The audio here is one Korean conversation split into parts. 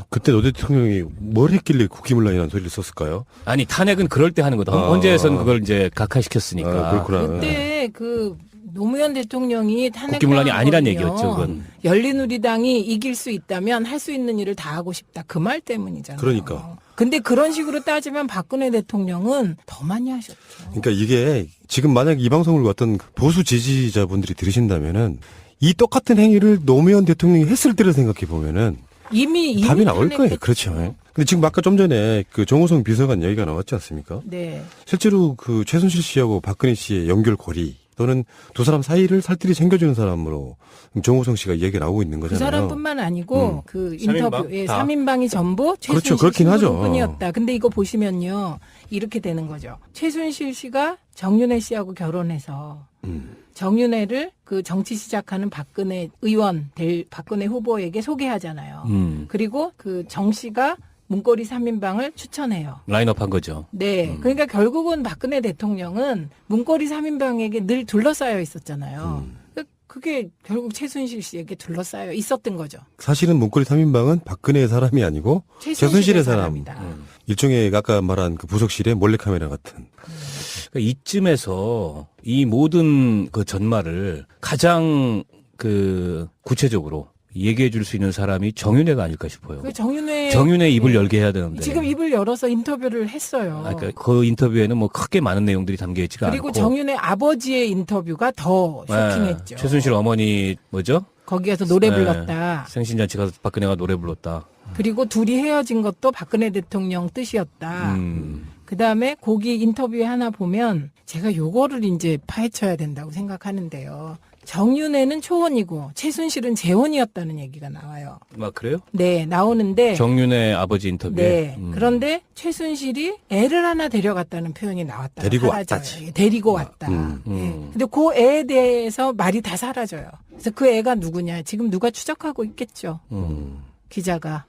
있잖아요. 그때 노 대통령이 뭘 했길래 국기문란이라는 소리를 썼을까요? 아니 탄핵은 그럴 때 하는 거다. 헌재에서는 그걸 이제 각하시켰으니까. 그렇구나. 그때 그 노무현 대통령이 국기문란이 탄핵한 아니란 거는요. 얘기였죠. 그건. 열린우리당이 이길 수 있다면 할 수 있는 일을 다 하고 싶다. 그 말 때문이잖아요. 그러니까. 근데 그런 식으로 따지면 박근혜 대통령은 더 많이 하셨죠. 그러니까 이게 지금 만약 이 방송을 어떤 보수 지지자분들이 들으신다면은 이 똑같은 행위를 노무현 대통령이 했을 때를 생각해 보면은 이미 답이 나올 탄핵했죠. 거예요. 그렇죠. 근데 지금 아까 좀 전에 그 정호성 비서관 얘기가 나왔지 않습니까? 네. 실제로 그 최순실 씨하고 박근혜 씨의 연결고리 또는 두 사람 사이를 살뜰히 챙겨주는 사람으로 정호성 씨가 얘기가 나오고 있는 그 거잖아요. 사람뿐만 아니고 그 인터뷰, 3인방? 예, 다. 3인방이 전부 최순실 그렇죠. 그렇긴 하죠. 뿐이었다. 근데 이거 보시면요. 이렇게 되는 거죠. 최순실 씨가 정윤회 씨하고 결혼해서 정윤회를 그 정치 시작하는 박근혜 의원 될 박근혜 후보에게 소개하잖아요. 그리고 그 정 씨가 문고리 3인방을 추천해요. 라인업 한 거죠. 네. 그러니까 결국은 박근혜 대통령은 문고리 3인방에게 늘 둘러싸여 있었잖아요. 그게 결국 최순실 씨에게 둘러싸여 있었던 거죠. 사실은 문고리 3인방은 박근혜의 사람이 아니고 최순실의 사람. 사람이다. 일종의 아까 말한 그 부속실의 몰래카메라 같은. 그러니까 이쯤에서 이 모든 그 전말을 가장 그 구체적으로 얘기해 줄 수 있는 사람이 정윤회가 아닐까 싶어요. 그 정윤회 입을 열게 해야 되는데. 지금 입을 열어서 인터뷰를 했어요. 그러니까 그 인터뷰에는 뭐 크게 많은 내용들이 담겨 있지가 그리고 않고. 정윤회 아버지의 인터뷰가 더 쇼킹했죠. 최순실 어머니 뭐죠? 거기에서 노래 네. 불렀다. 생신잔치 가서 박근혜가 노래 불렀다. 그리고 둘이 헤어진 것도 박근혜 대통령 뜻이었다. 그다음에 거기 인터뷰에 하나 보면 제가 요거를 이제 파헤쳐야 된다고 생각하는데요. 정윤회는 초혼이고 최순실은 재혼이었다는 얘기가 나와요. 막 그래요? 네, 나오는데 정윤회 아버지 인터뷰에. 네. 그런데 최순실이 애를 하나 데려갔다는 표현이 나왔다. 데리고 사라져요. 왔다지. 예, 데리고 왔다. 예. 근데 그 애에 대해서 말이 다 사라져요. 그래서 그 애가 누구냐? 지금 누가 추적하고 있겠죠. 기자가.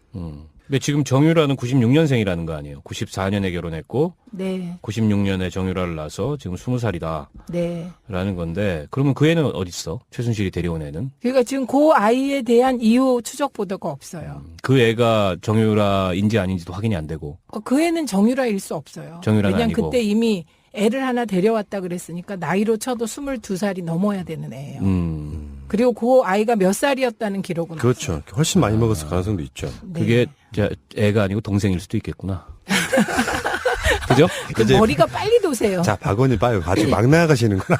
근데 지금 정유라는 96년생이라는 거 아니에요? 94년에 결혼했고 네. 96년에 정유라를 낳아서 지금 20살이다. 네. 라는 건데 그러면 그 애는 어디 있어? 최순실이 데려온 애는? 그러니까 지금 그 아이에 대한 이후 추적 보도가 없어요. 그 애가 정유라인지 아닌지도 확인이 안 되고. 그 애는 정유라일 수 없어요. 정유라는 왜냐면 아니고. 그때 이미 애를 하나 데려왔다 그랬으니까 나이로 쳐도 22살이 넘어야 되는 애예요. 그리고 그 아이가 몇 살이었다는 기록은 그렇죠. 없어요. 훨씬 많이 먹었을 가능성도 있죠. 네. 그게 애가 아니고 동생일 수도 있겠구나. 그죠? 그 머리가 빨리 도세요. 자, 박원일 봐요. 아주 막 나가시는구나.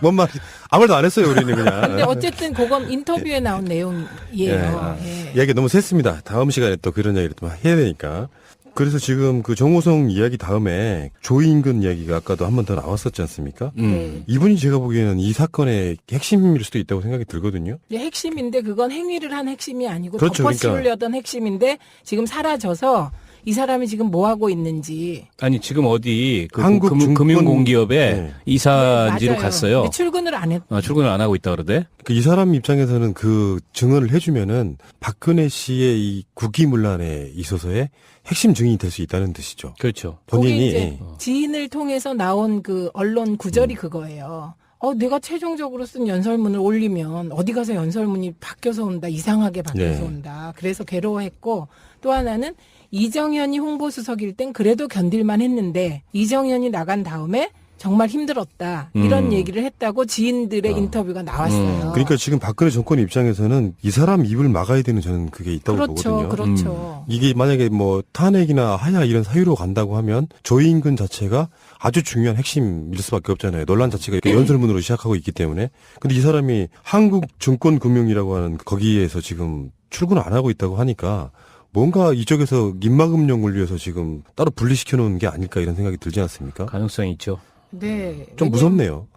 뭔 말, 아무 말도 안 했어요, 우리는 그냥. 근데 어쨌든 그건 인터뷰에 나온 내용이에요. 예. 이야기 너무 셌습니다. 다음 시간에 또 그런 이야기를 또 해야 되니까. 그래서 지금 그 정호성 이야기 다음에 조인근 이야기가 아까도 한 번 더 나왔었지 않습니까? 네. 이분이 제가 보기에는 이 사건의 핵심일 수도 있다고 생각이 들거든요. 이제 핵심인데 그건 행위를 한 핵심이 아니고 그렇죠, 덮어씌우려던 핵심인데 지금 사라져서 이 사람이 지금 뭐 하고 있는지 아니 지금 어디 그 한국 증권- 금융공기업에 네. 이사지로 맞아요. 갔어요. 근데 출근을 안 했. 출근을 안 하고 있다 그러대. 이 사람 입장에서는 그 증언을 해주면은 박근혜 씨의 이 국기문란에 있어서의 핵심 증인이 될 수 있다는 뜻이죠. 그렇죠. 거기 본인이 이제 지인을 통해서 나온 그 언론 구절이 그거예요. 내가 최종적으로 쓴 연설문을 올리면 어디 가서 연설문이 바뀌어서 온다, 이상하게 바뀌어서 네. 온다. 그래서 괴로워했고 또 하나는 이정현이 홍보수석일 땐 그래도 견딜만 했는데 이정현이 나간 다음에 정말 힘들었다. 이런 얘기를 했다고 지인들의 인터뷰가 나왔어요. 그러니까 지금 박근혜 정권 입장에서는 이 사람 입을 막아야 되는 저는 그게 있다고 그렇죠. 보거든요. 그렇죠. 이게 만약에 뭐 탄핵이나 하야 이런 사유로 간다고 하면 조인근 자체가 아주 중요한 핵심일 수밖에 없잖아요. 논란 자체가 이렇게 연설문으로 시작하고 있기 때문에. 근데 이 사람이 한국증권금융이라고 하는 거기에서 지금 출근을 안 하고 있다고 하니까 뭔가 이쪽에서 입막음용을 위해서 지금 따로 분리시켜 놓은 게 아닐까 이런 생각이 들지 않습니까? 가능성이 있죠. 네. 좀 무섭네요.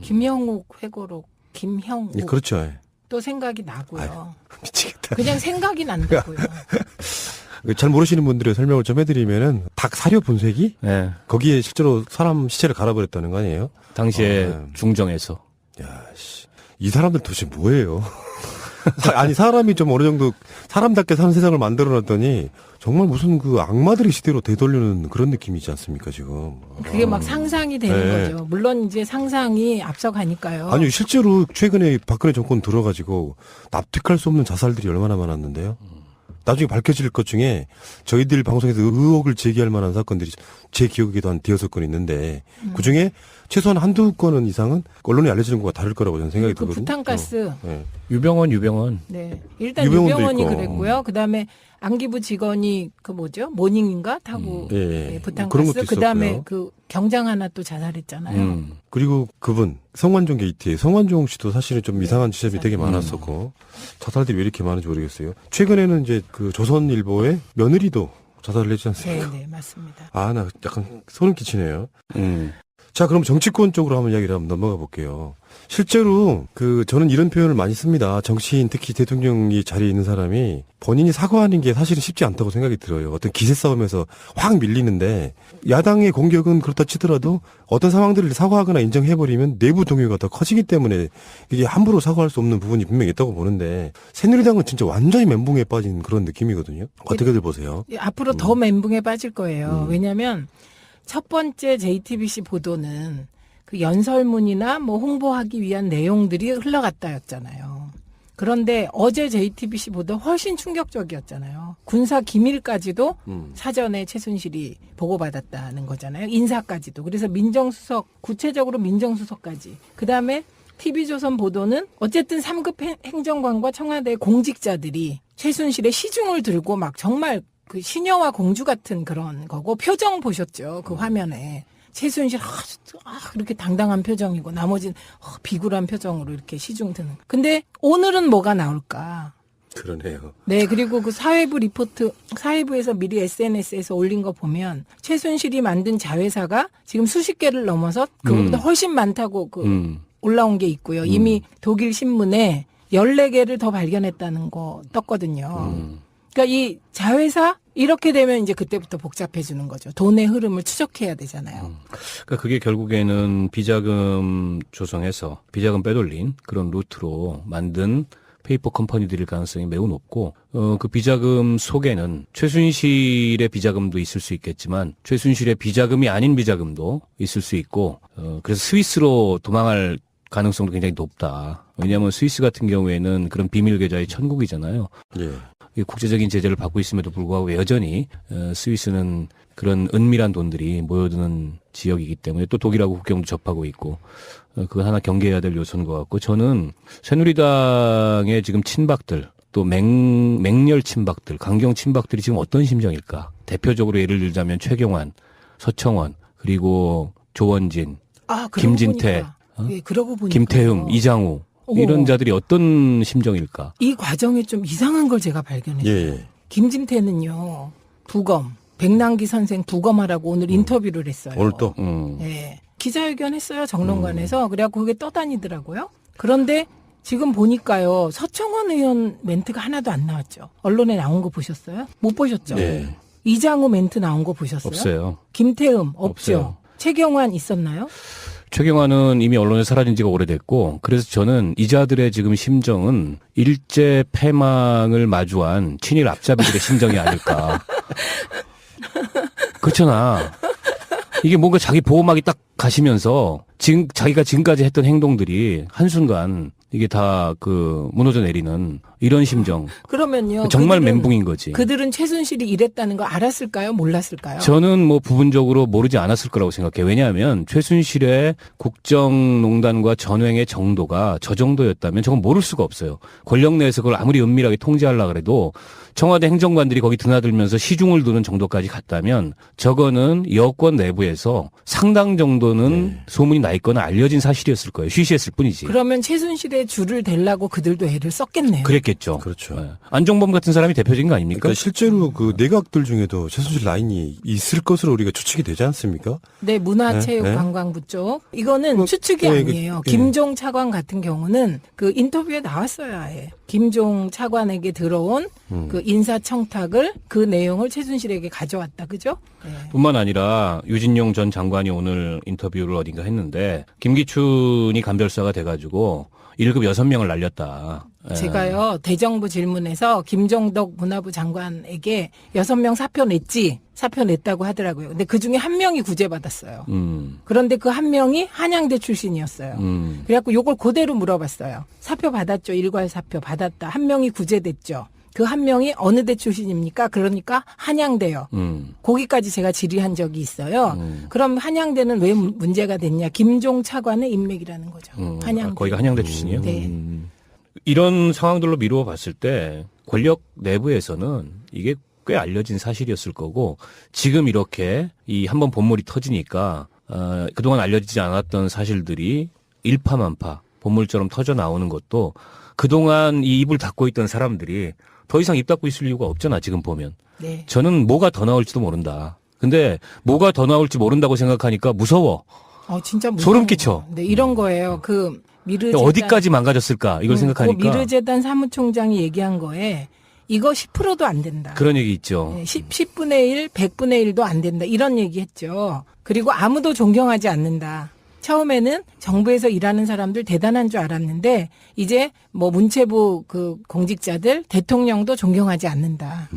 김형욱 회고록, 김형욱 예, 그렇죠. 예. 또 생각이 나고요. 아유, 미치겠다. 그냥 생각이 난다고요. 잘 모르시는 분들의 설명을 좀 해드리면은 닭 사료 분쇄기 네. 거기에 실제로 사람 시체를 갈아버렸다는 거 아니에요? 당시에 네. 중정에서. 야, 씨. 이 사람들 도대체 뭐예요? 아니, 사람이 좀 어느 정도 사람답게 사는 세상을 만들어놨더니 정말 무슨 그 악마들의 시대로 되돌리는 그런 느낌이지 않습니까, 지금? 그게 막 상상이 되는 네. 거죠. 물론 이제 상상이 앞서가니까요. 아니, 실제로 최근에 박근혜 정권 들어가지고 납득할 수 없는 자살들이 얼마나 많았는데요? 나중에 밝혀질 것 중에 저희들 방송에서 의혹을 제기할 만한 사건들이 제 기억에도 한 5-6건 있는데 그중에 최소한 한두 건은 이상은 언론에 알려지는 것과 다를 거라고 저는 생각이 그 들거든요. 부탄가스. 네. 유병원. 네. 일단 유병원도 유병원이 있고. 그랬고요. 그다음에 안기부 직원이 그 뭐죠? 모닝인가 타고 예. 네, 그런 부탄가스. 것도 그다음에 있었고요. 그 경장 하나 또 자살했잖아요. 그리고 그분 성완종 게이트 성완종 씨도 사실은 좀 네, 이상한 지점이 되게 많았었고 자살들이 왜 이렇게 많은지 모르겠어요. 최근에는 이제 그 조선일보의 며느리도 자살을 했지 않습니까? 네, 맞습니다. 아, 나 약간 소름 끼치네요. 음. 자, 그럼 정치권 쪽으로 한번 이야기를 한번 넘어가 볼게요. 실제로 저는 이런 표현을 많이 씁니다. 정치인, 특히 대통령이 자리에 있는 사람이 본인이 사과하는 게 사실은 쉽지 않다고 생각이 들어요. 어떤 기세 싸움에서 확 밀리는데 야당의 공격은 그렇다 치더라도 어떤 상황들을 사과하거나 인정해버리면 내부 동요가 더 커지기 때문에 이게 함부로 사과할 수 없는 부분이 분명히 있다고 보는데 새누리당은 진짜 완전히 멘붕에 빠진 그런 느낌이거든요. 어떻게들 보세요? 앞으로 더 멘붕에 빠질 거예요. 왜냐하면 첫 번째 JTBC 보도는 그 연설문이나 뭐 홍보하기 위한 내용들이 흘러갔다였잖아요. 그런데 어제 JTBC 보도 훨씬 충격적이었잖아요. 군사 기밀까지도 사전에 최순실이 보고받았다는 거잖아요. 인사까지도. 그래서 민정수석, 구체적으로 민정수석까지. 그다음에 TV조선 보도는 어쨌든 3급 행정관과 청와대 공직자들이 최순실의 시중을 들고 막 정말 그 시녀와 공주 같은 그런 거고 표정 보셨죠? 그 화면에. 최순실 그렇게 당당한 표정이고 나머지는 비굴한 표정으로 이렇게 시중 드는. 근데 오늘은 뭐가 나올까? 그러네요. 네, 그리고 그 사회부 리포트, 사회부에서 미리 SNS에서 올린 거 보면 최순실이 만든 자회사가 지금 수십 개를 넘어서 그거보다 훨씬 많다고 올라온 게 있고요. 이미 독일 신문에 14개를 더 발견했다는 거 떴거든요. 그러니까 이 자회사 이렇게 되면 이제 그때부터 복잡해지는 거죠. 돈의 흐름을 추적해야 되잖아요. 그러니까 그게 결국에는 비자금 조성해서 비자금 빼돌린 그런 루트로 만든 페이퍼 컴퍼니들일 가능성이 매우 높고 그 비자금 속에는 최순실의 비자금도 있을 수 있겠지만 최순실의 비자금이 아닌 비자금도 있을 수 있고 그래서 스위스로 도망할 가능성도 굉장히 높다. 왜냐하면 스위스 같은 경우에는 그런 비밀 계좌의 천국이잖아요. 예. 국제적인 제재를 받고 있음에도 불구하고 여전히 스위스는 그런 은밀한 돈들이 모여드는 지역이기 때문에 또 독일하고 국경도 접하고 있고 그거 하나 경계해야 될 요소인 것 같고 저는 새누리당의 지금 친박들 또 맹렬 친박들 강경 친박들이 지금 어떤 심정일까. 대표적으로 예를 들자면 최경환, 서청원 그리고 조원진, 김진태, 예, 그러고 보니까 김태흠, 이장우 이런 자들이 어떤 심정일까? 이 과정에 좀 이상한 걸 제가 발견했어요. 예. 김진태는요, 부검, 백남기 선생 부검하라고 오늘 인터뷰를 했어요. 오늘 또? 네. 기자회견 했어요, 정론관에서. 그래갖고 그게 떠다니더라고요. 그런데 지금 보니까요, 서청원 의원 멘트가 하나도 안 나왔죠. 언론에 나온 거 보셨어요? 못 보셨죠? 네. 이장우 멘트 나온 거 보셨어요? 없어요. 김태흠 없죠. 없어요. 최경환 있었나요? 최경환은 이미 언론에 사라진 지가 오래됐고 그래서 저는 이자들의 지금 심정은 일제 패망을 마주한 친일 앞잡이들의 심정이 아닐까. 그렇잖아. 이게 뭔가 자기 보호막이 딱 가시면서 자기가 지금까지 했던 행동들이 한순간 이게 다 무너져 내리는 이런 심정. 그러면요. 정말 그들은, 멘붕인 거지. 그들은 최순실이 이랬다는 거 알았을까요? 몰랐을까요? 저는 부분적으로 모르지 않았을 거라고 생각해요. 왜냐하면 최순실의 국정농단과 전횡의 정도가 저 정도였다면 저건 모를 수가 없어요. 권력 내에서 그걸 아무리 은밀하게 통제하려고 그래도 청와대 행정관들이 거기 드나들면서 시중을 두는 정도까지 갔다면 저거는 여권 내부에서 상당 정도는 소문이 나 있거나 알려진 사실이었을 거예요. 쉬쉬했을 뿐이지. 그러면 최순실의 줄을 대려고 그들도 애를 썼겠네요. 그랬겠죠. 그렇죠. 네. 안종범 같은 사람이 대표적인 거 아닙니까? 그러니까 실제로 그 내각들 중에도 최순실 라인이 있을 것으로 우리가 추측이 되지 않습니까? 네, 문화체육관광부 쪽. 이거는 추측이 아니에요. 김종 차관 같은 경우는 그 인터뷰에 나왔어요, 아예. 김종 차관에게 들어온 그 인사청탁을 그 내용을 최순실에게 가져왔다, 그죠? 네. 뿐만 아니라 유진용 전 장관이 오늘 인터뷰를 어딘가 했는데 김기춘이 간별사가 돼가지고 1급 6명을 날렸다. 제가요, 대정부 질문에서 김종덕 문화부 장관에게 6명 사표 냈지? 사표 냈다고 하더라고요. 근데 그 중에 한 명이 구제받았어요. 그런데 그 한 명이 한양대 출신이었어요. 그래갖고 요걸 그대로 물어봤어요. 사표 받았죠? 일괄 사표 받았다. 한 명이 구제됐죠? 그 한 명이 어느 대 출신입니까? 그러니까 한양대요. 거기까지 제가 질의한 적이 있어요. 그럼 한양대는 왜 문제가 됐냐? 김종 차관의 인맥이라는 거죠. 한양대. 거기가 한양대 출신이요? 네. 이런 상황들로 미루어 봤을 때 권력 내부에서는 이게 꽤 알려진 사실이었을 거고 지금 이렇게 이 한번 본물이 터지니까 그동안 알려지지 않았던 사실들이 일파만파 본물처럼 터져 나오는 것도 그동안 이 입을 닫고 있던 사람들이 더 이상 입 닫고 있을 이유가 없잖아 지금 보면. 네. 저는 뭐가 더 나올지도 모른다. 근데 뭐가 더 나올지 모른다고 생각하니까 무서워. 진짜 무서운 소름 끼쳐. 거. 네, 이런 거예요. 그 미르재단 어디까지 망가졌을까 이걸 생각하니까. 그 미르재단 사무총장이 얘기한 거에 이거 10%도 안 된다. 그런 얘기 있죠. 네, 10분의 1, 100분의 1도 안 된다. 이런 얘기 했죠. 그리고 아무도 존경하지 않는다. 처음에는 정부에서 일하는 사람들 대단한 줄 알았는데 이제 뭐 문체부 그 공직자들 대통령도 존경하지 않는다.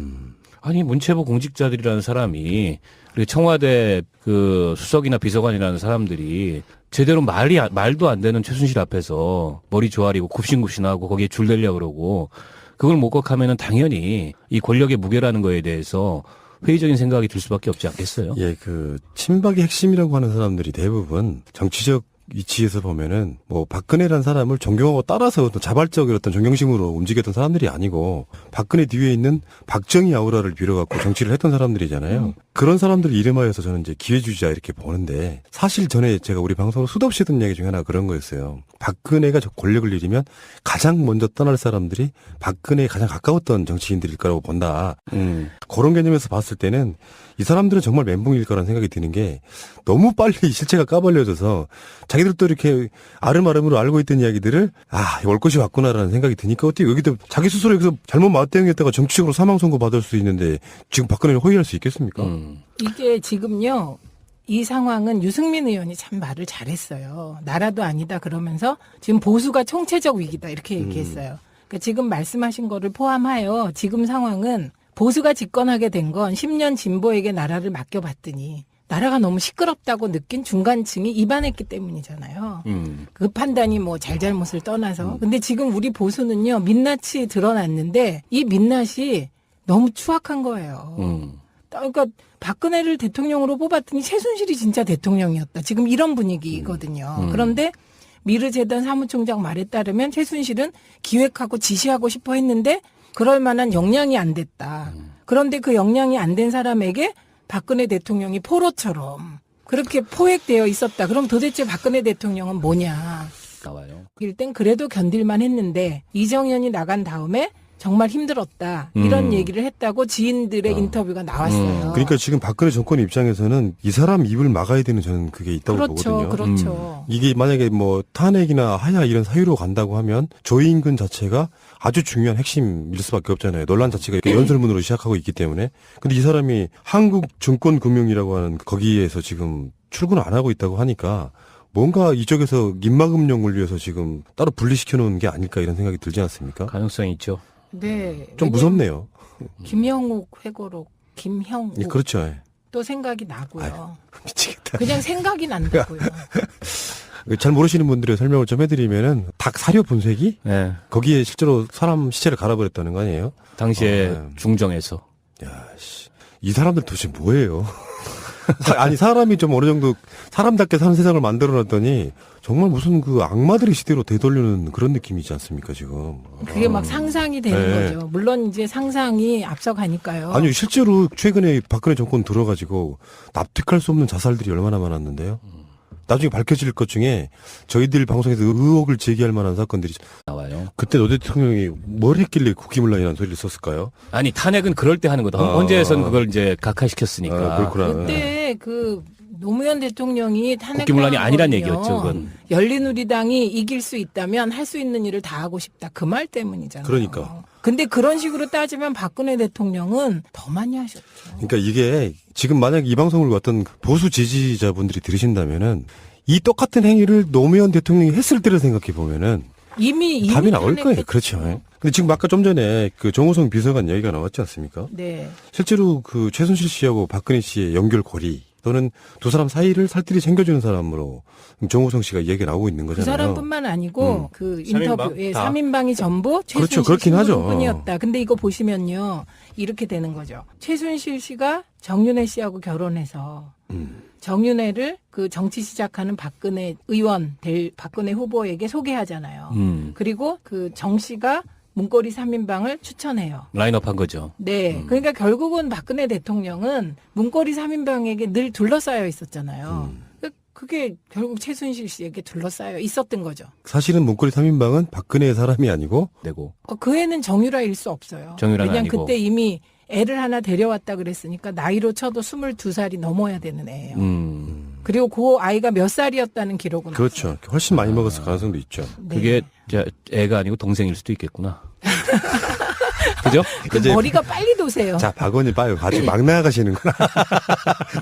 아니 문체부 공직자들이라는 사람이 그리고 청와대 그 수석이나 비서관이라는 사람들이 제대로 말도 안 되는 최순실 앞에서 머리 조아리고 굽신굽신하고 거기에 줄대려고 그러고 그걸 목격하면은 당연히 이 권력의 무게라는 거에 대해서 회의적인 생각이 들 수밖에 없지 않겠어요? 예, 그 친박의 핵심이라고 하는 사람들이 대부분 정치적 위치에서 보면은 뭐 박근혜라는 사람을 존경하고 따라서 어떤 자발적인 어떤 존경심으로 움직였던 사람들이 아니고 박근혜 뒤에 있는 박정희 아우라를 빌어갖고 정치를 했던 사람들이잖아요. 그런 사람들 이름하여서 저는 이제 기회주의자 이렇게 보는데 사실 전에 제가 우리 방송으로 수도 없이 했던 얘기 중에 하나 그런 거였어요. 박근혜가 저 권력을 잃으면 가장 먼저 떠날 사람들이 박근혜에 가장 가까웠던 정치인들일 거라고 본다. 그런 개념에서 봤을 때는 이 사람들은 정말 멘붕일 거라는 생각이 드는 게 너무 빨리 실체가 까발려져서 자기들도 이렇게 아름아름으로 알고 있던 이야기들을 올 것이 왔구나라는 생각이 드니까 어떻게 여기도 자기 스스로 여기서 잘못 맞대응했다가 정치적으로 사망 선고 받을 수 있는데 지금 박근혜를 호위할 수 있겠습니까? 이게 지금요. 이 상황은 유승민 의원이 참 말을 잘했어요. 나라도 아니다 그러면서 지금 보수가 총체적 위기다 이렇게 얘기했어요. 그러니까 지금 말씀하신 거를 포함하여 지금 상황은 보수가 집권하게 된 건 10년 진보에게 나라를 맡겨봤더니 나라가 너무 시끄럽다고 느낀 중간층이 이반했기 때문이잖아요. 그 판단이 뭐 잘잘못을 떠나서. 근데 지금 우리 보수는요. 민낯이 드러났는데 이 민낯이 너무 추악한 거예요. 그러니까 박근혜를 대통령으로 뽑았더니 최순실이 진짜 대통령이었다. 지금 이런 분위기거든요. 그런데 미르재단 사무총장 말에 따르면 최순실은 기획하고 지시하고 싶어 했는데 그럴 만한 역량이 안 됐다. 그런데 그 역량이 안 된 사람에게 박근혜 대통령이 포로처럼 그렇게 포획되어 있었다. 그럼 도대체 박근혜 대통령은 뭐냐. 나와요. 일단 그래도 견딜만 했는데 이정현이 나간 다음에 정말 힘들었다. 이런 얘기를 했다고 지인들의 인터뷰가 나왔어요. 그러니까 지금 박근혜 정권 입장에서는 이 사람 입을 막아야 되는 저는 그게 있다고 보거든요. 그렇죠. 이게 만약에 뭐 탄핵이나 하야 이런 사유로 간다고 하면 조인근 자체가 아주 중요한 핵심일 수밖에 없잖아요. 논란 자체가 이렇게 연설문으로 시작하고 있기 때문에. 근데 이 사람이 한국증권금융이라고 하는 거기에서 지금 출근을 안 하고 있다고 하니까 뭔가 이쪽에서 입막음용을 위해서 지금 따로 분리시켜 놓은 게 아닐까 이런 생각이 들지 않습니까? 가능성이 있죠. 네. 좀 무섭네요. 김형욱 회고록, 김형욱. 예, 그렇죠. 예. 또 생각이 나고요. 아유, 미치겠다. 그냥 생각이 난다고요. 잘 모르시는 분들의 설명을 좀 해드리면은 닭 사료 분쇄기? 네. 거기에 실제로 사람 시체를 갈아버렸다는 거 아니에요? 당시에 네. 중정에서. 야, 씨. 이 사람들 도대체 뭐예요? 아니, 사람이 좀 어느 정도 사람답게 사는 세상을 만들어놨더니 정말 무슨 그 악마들의 시대로 되돌리는 그런 느낌이지 않습니까, 지금? 그게 막 상상이 되는 네. 거죠. 물론 이제 상상이 앞서가니까요. 아니, 실제로 최근에 박근혜 정권 들어가지고 납득할 수 없는 자살들이 얼마나 많았는데요? 나중에 밝혀질 것 중에 저희들 방송에서 의혹을 제기할 만한 사건들이 나와요. 그때 노 대통령이 뭘 했길래 국기문란이라는 소리를 썼을까요? 아니 탄핵은 그럴 때 하는 거다. 헌재에서는 그걸 이제 각하시켰으니까. 그렇구나. 그때 그 노무현 대통령이 국기문란이 아니란 얘기였죠. 그건. 열린우리당이 이길 수 있다면 할 수 있는 일을 다 하고 싶다. 그 말 때문이잖아요. 그러니까. 근데 그런 식으로 따지면 박근혜 대통령은 더 많이 하셨죠. 그러니까 이게 지금 만약 이 방송을 봤던 보수 지지자분들이 들으신다면은 이 똑같은 행위를 노무현 대통령이 했을 때를 생각해 보면은 이미 답이 나올 거예요. 탄핵했죠. 그렇죠. 근데 지금 아까 좀 전에 그 정호성 비서관 얘기가 나왔지 않습니까? 네. 실제로 그 최순실 씨하고 박근혜 씨의 연결고리 또는 두 사람 사이를 살뜰히 챙겨주는 사람으로 정호성 씨가 얘기가 나오고 있는 그 거잖아요. 사람뿐만 아니고 그 인터뷰 3인방? 예, 다. 3인방이 전부 최순실 그렇죠. 그렇긴 하죠. 신부뿐이었다. 근데 이거 보시면요. 이렇게 되는 거죠. 최순실 씨가 정윤회 씨하고 결혼해서 정윤회를 그 정치 시작하는 박근혜 의원 될 박근혜 후보에게 소개하잖아요. 그리고 그 정 씨가 문고리 3인방을 추천해요. 라인업 한 거죠. 네. 그러니까 결국은 박근혜 대통령은 문고리 3인방에게 늘 둘러싸여 있었잖아요. 그게 결국 최순실 씨에게 둘러싸여 있었던 거죠. 사실은 문고리 3인방은 박근혜의 사람이 아니고 내고. 그 애는 정유라일 수 없어요. 정유라는 왜냐면 아니고. 그때 이미 애를 하나 데려왔다 그랬으니까 나이로 쳐도 22살이 넘어야 되는 애예요. 그리고 그 아이가 몇 살이었다는 기록은 그렇죠. 없어요. 훨씬 많이 먹었을 가능성도 있죠. 네. 그게 애가 아니고 동생일 수도 있겠구나. 그죠? 그 머리가 빨리 도세요. 자, 박원일 봐요. 아직 막 나가시는구나.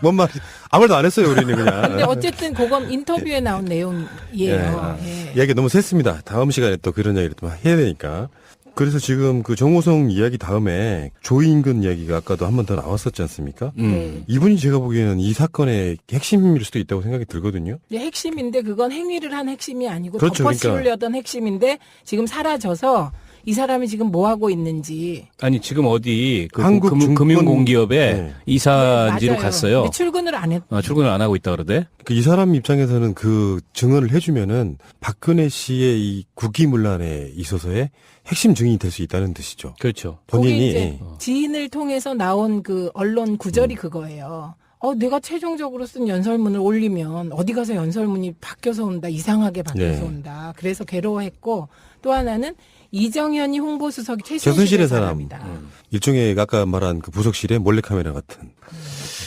뭔 말이지? 아무 말도 안 했어요, 우리는 그냥. 근데 어쨌든 그건 인터뷰에 나온 내용이에요. 예. 이야기 너무 셌습니다. 다음 시간에 또 그런 이야기를 또 해야 되니까. 그래서 지금 그 정호성 이야기 다음에 조인근 이야기가 아까도 한 번 더 나왔었지 않습니까? 네. 이분이 제가 보기에는 이 사건의 핵심일 수도 있다고 생각이 들거든요. 이제 핵심인데 그건 행위를 한 핵심이 아니고 그렇죠, 덮어씌우려던 핵심인데 지금 사라져서 이 사람이 지금 뭐 하고 있는지 아니 지금 어디 그 한국 증권- 금융공기업에 네. 이사지로 맞아요. 갔어요. 근데 출근을 안 했. 출근을 안 하고 있다 그러대. 이 사람 입장에서는 그 증언을 해주면은 박근혜 씨의 이 국기문란에 있어서의 핵심 증인이 될 수 있다는 뜻이죠. 그렇죠. 거기 본인이 이제 지인을 통해서 나온 그 언론 구절이 그거예요. 내가 최종적으로 쓴 연설문을 올리면 어디 가서 연설문이 바뀌어서 온다, 이상하게 바뀌어서 네. 온다. 그래서 괴로워했고 또 하나는 이정현이 홍보수석이 최순실의 최순실의 사람. 사람이다. 일종의 아까 말한 그 부속실의 몰래카메라 같은.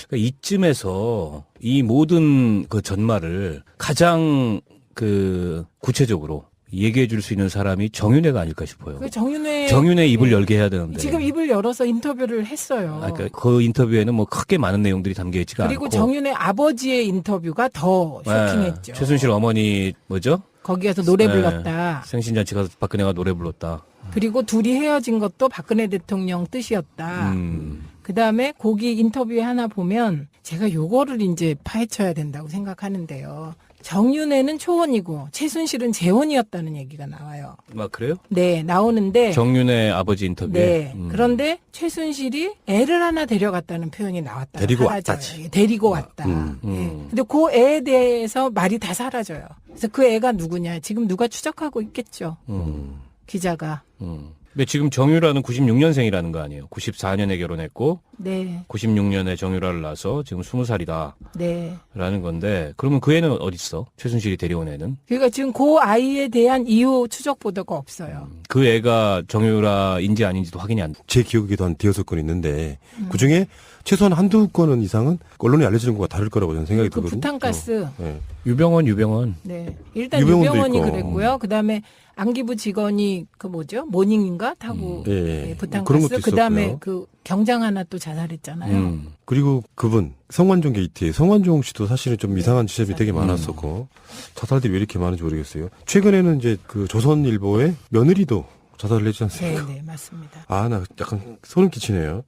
그러니까 이쯤에서 이 모든 그 전말을 가장 그 구체적으로 얘기해 줄 수 있는 사람이 정윤회가 아닐까 싶어요. 그 정윤회 정윤회 입을 열게 해야 되는데. 지금 입을 열어서 인터뷰를 했어요. 그러니까 그 인터뷰에는 뭐 크게 많은 내용들이 담겨 있지가 그리고 않고. 정윤회 아버지의 인터뷰가 더 네, 쇼킹했죠. 최순실 어머니 뭐죠? 거기 가서 노래 네, 불렀다. 생신잔치 가서 박근혜가 노래 불렀다. 그리고 둘이 헤어진 것도 박근혜 대통령 뜻이었다. 그 다음에 거기 인터뷰에 하나 보면 제가 요거를 이제 파헤쳐야 된다고 생각하는데요. 정윤회는 초혼이고 최순실은 재혼이었다는 얘기가 나와요. 막 그래요? 네, 나오는데. 정윤회 아버지 인터뷰에. 네. 그런데 최순실이 애를 하나 데려갔다는 표현이 나왔다. 데리고 사라져요. 왔다지. 예, 데리고 왔다. 예. 근데 그 애에 대해서 말이 다 사라져요. 그래서 그 애가 누구냐. 지금 누가 추적하고 있겠죠. 기자가. 근데 지금 정유라는 96년생이라는 거 아니에요? 94년에 결혼했고 네. 96년에 정유라를 낳아서 지금 20살이다. 네. 라는 건데 그러면 그 애는 어디 있어? 최순실이 데려온 애는? 그러니까 지금 그 아이에 대한 이후 추적 보도가 없어요. 그 애가 정유라인지 아닌지도 확인이 안 돼. 제 기억에도 한 대여섯 건 있는데 그중에 최소한 한두 건은 이상은 언론에 알려지는 것과 다를 거라고 저는 생각이 그 들거든요. 부탄가스. 네. 유병원. 네. 일단 유병원도 유병원이 있고. 그랬고요. 그다음에 안기부 직원이 그 뭐죠? 모닝인가 타고 예, 예. 네, 그런 부탄가스. 것도 그다음에 있었고요. 그 경장 하나 또 자살했잖아요. 그리고 그분 성완종 게이트 성완종 씨도 사실은 좀 이상한 지점이 되게 자살. 많았었고 자살들이 왜 이렇게 많은지 모르겠어요. 최근에는 이제 그 조선일보의 며느리도 자살을 했지 않습니까? 네, 네, 맞습니다. 아, 나 약간 소름 끼치네요.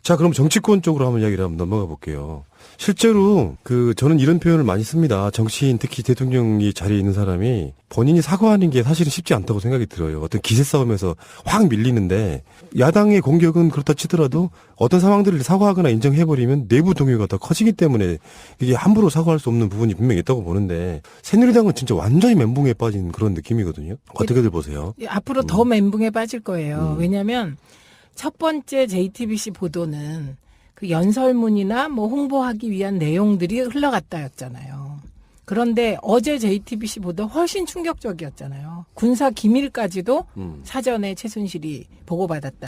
자, 그럼 정치권 쪽으로 한번 이야기를 한번 넘어가 볼게요. 실제로 저는 이런 표현을 많이 씁니다. 정치인, 특히 대통령이 자리에 있는 사람이 본인이 사과하는 게 사실은 쉽지 않다고 생각이 들어요. 어떤 기세 싸움에서 확 밀리는데 야당의 공격은 그렇다 치더라도 어떤 상황들을 사과하거나 인정해버리면 내부 동요가 더 커지기 때문에 이게 함부로 사과할 수 없는 부분이 분명히 있다고 보는데 새누리당은 진짜 완전히 멘붕에 빠진 그런 느낌이거든요. 어떻게들 보세요? 앞으로 더 멘붕에 빠질 거예요. 왜냐하면 첫 번째 JTBC 보도는 그 연설문이나 뭐 홍보하기 위한 내용들이 흘러갔다였잖아요. 그런데 어제 JTBC 보도 훨씬 충격적이었잖아요. 군사 기밀까지도 사전에 최순실이 보고받았다.